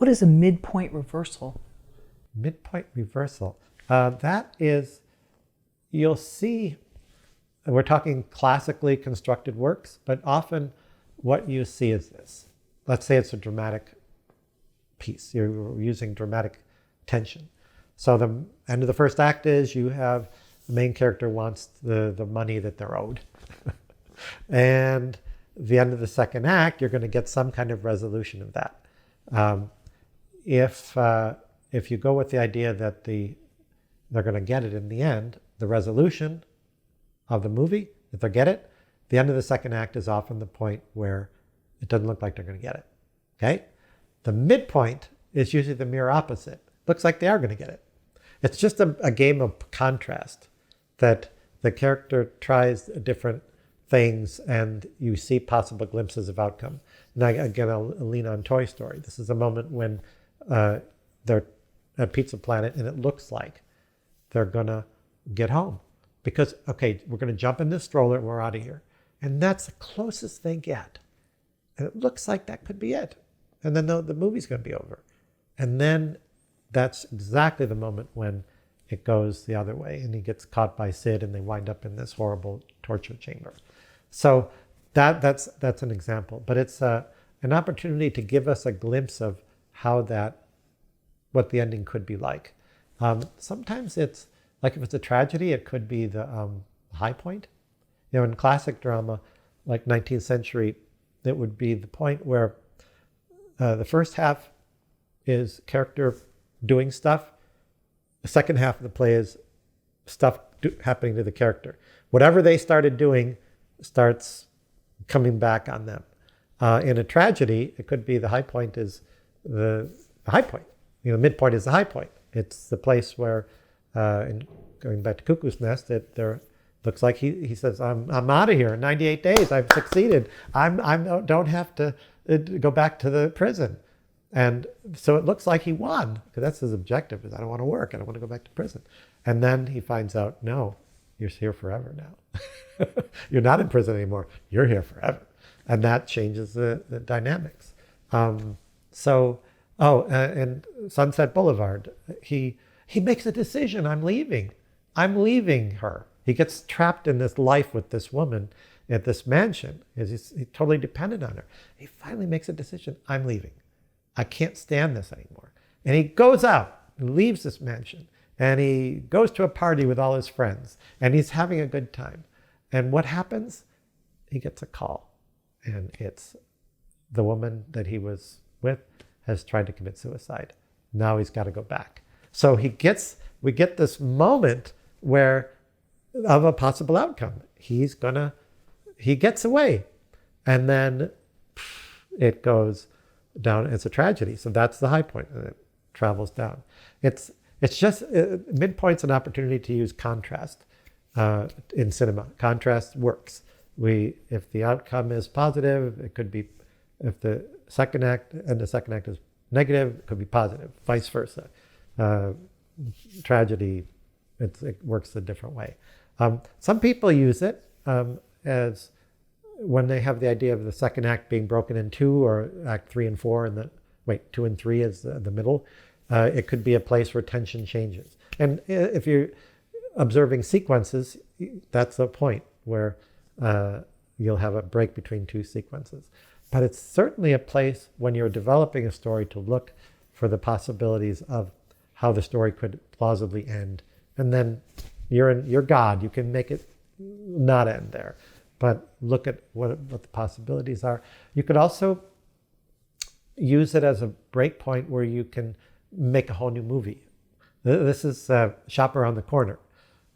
What is a midpoint reversal? Midpoint reversal. That is, you'll see, we're talking classically constructed works, but often what you see is this. Let's say it's a dramatic piece. You're using dramatic tension. So the end of the first act is you have the main character wants the money that they're owed. And the end of the second act, you're going to get some kind of resolution of that. If you go with the idea that they're going to get it in the end, the resolution of the movie, if they get it, the end of the second act is often the point where it doesn't look like they're going to get it. Okay? The midpoint is usually the mirror opposite. Looks like they are going to get it. It's just a game of contrast that the character tries different things and you see possible glimpses of outcome. And again, I'll lean on Toy Story. This is a moment when they're at Pizza Planet and it looks like they're going to get home. Because, okay, we're going to jump in this stroller and we're out of here. And that's the closest they get. And it looks like that could be it. And then the movie's going to be over. And then that's exactly the moment when it goes the other way and he gets caught by Sid and they wind up in this horrible torture chamber. So that's an example. But it's an opportunity to give us a glimpse of what the ending could be like. Sometimes it's like if it's a tragedy, it could be the high point. You know, in classic drama, like 19th century, it would be the point where the first half is character doing stuff. The second half of the play is stuff happening to the character. Whatever they started doing starts coming back on them. In a tragedy, it could be the high point is the high point. You know, the midpoint is the high point. It's the place where, going back to Cuckoo's Nest, there looks like he says, I'm out of here in 98 days. I've succeeded. I don't have to go back to the prison. And so it looks like he won, because that's his objective, is I don't want to work. I don't want to go back to prison. And then he finds out, no, you're here forever now. You're not in prison anymore. You're here forever. And that changes the dynamics. And Sunset Boulevard, he makes a decision. I'm leaving her. He gets trapped in this life with this woman at this mansion. He's totally dependent on her. He finally makes a decision. I'm leaving. I can't stand this anymore. And he goes out and leaves this mansion. And he goes to a party with all his friends. And he's having a good time. And what happens? He gets a call. And it's the woman that he was with has tried to commit suicide. Now he's got to go back. So we get this moment of a possible outcome. He gets away. And then it goes down. It's a tragedy. So that's the high point. And it travels down. It's just, midpoint's an opportunity to use contrast in cinema. Contrast works. If the outcome is positive, it could be, if the second act is negative, it could be positive, vice versa. Tragedy, it works a different way. Some people use it as when they have the idea of the second act being broken in two, or act 3 and 4, and 2 and 3 is the middle. It could be a place where tension changes. And if you're observing sequences, that's the point where you'll have a break between two sequences. But it's certainly a place when you're developing a story to look for the possibilities of how the story could plausibly end. And then you're God. You can make it not end there. But look at what the possibilities are. You could also use it as a break point where you can make a whole new movie. This is Shop Around the Corner,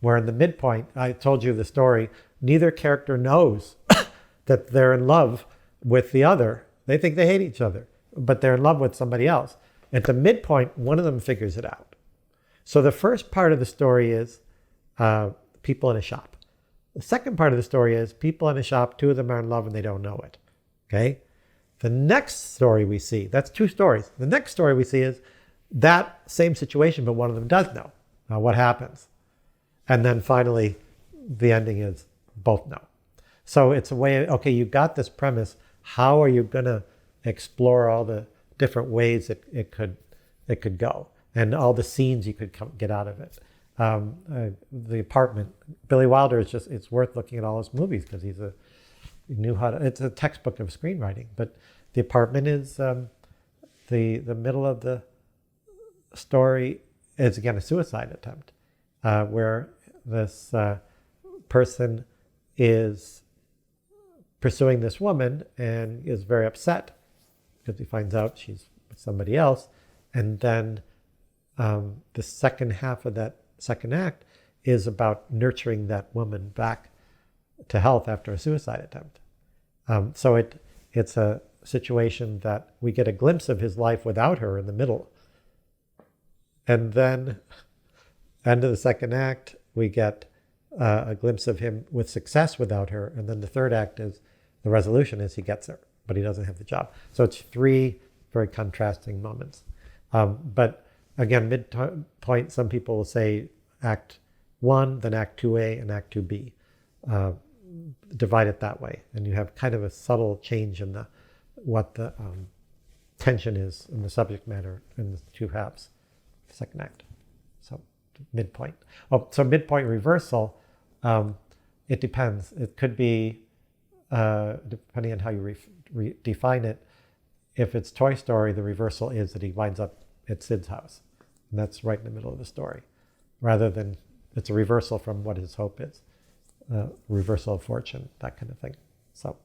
where in the midpoint, I told you the story, neither character knows that they're in love with the other. They think they hate each other, but they're in love with somebody else. At the midpoint, one of them figures it out. So the first part of the story is people in a shop. The second part of the story is people in a shop, two of them are in love and they don't know it. Okay? The next story we see, that's two stories. The next story we see is that same situation, but one of them does know. Now what happens? And then finally, the ending is both know. So it's a way, okay, you got this premise. How are you going to explore all the different ways it could go, and all the scenes you could get out of it. The Apartment, Billy Wilder is it's worth looking at all his movies because he knew how to. It's a textbook of screenwriting. But The Apartment is the middle of the story is again a suicide attempt, where this person is pursuing this woman and is very upset because he finds out she's with somebody else. And then the second half of that second act is about nurturing that woman back to health after a suicide attempt. So it's a situation that we get a glimpse of his life without her in the middle. And then, end of the second act, we get a glimpse of him with success without her. And then the third act is the resolution is he gets her, but he doesn't have the job. So it's three very contrasting moments. But again, midpoint, some people will say Act 1, then Act 2A and Act 2B. Divide it that way. And you have kind of a subtle change in what the tension is in the subject matter in the two halves, the second act. So midpoint. Oh, so midpoint reversal, it depends. It could be, depending on how you define it, if it's Toy Story, the reversal is that he winds up at Sid's house. And that's right in the middle of the story. Rather than, it's a reversal from what his hope is. Reversal of fortune, that kind of thing. So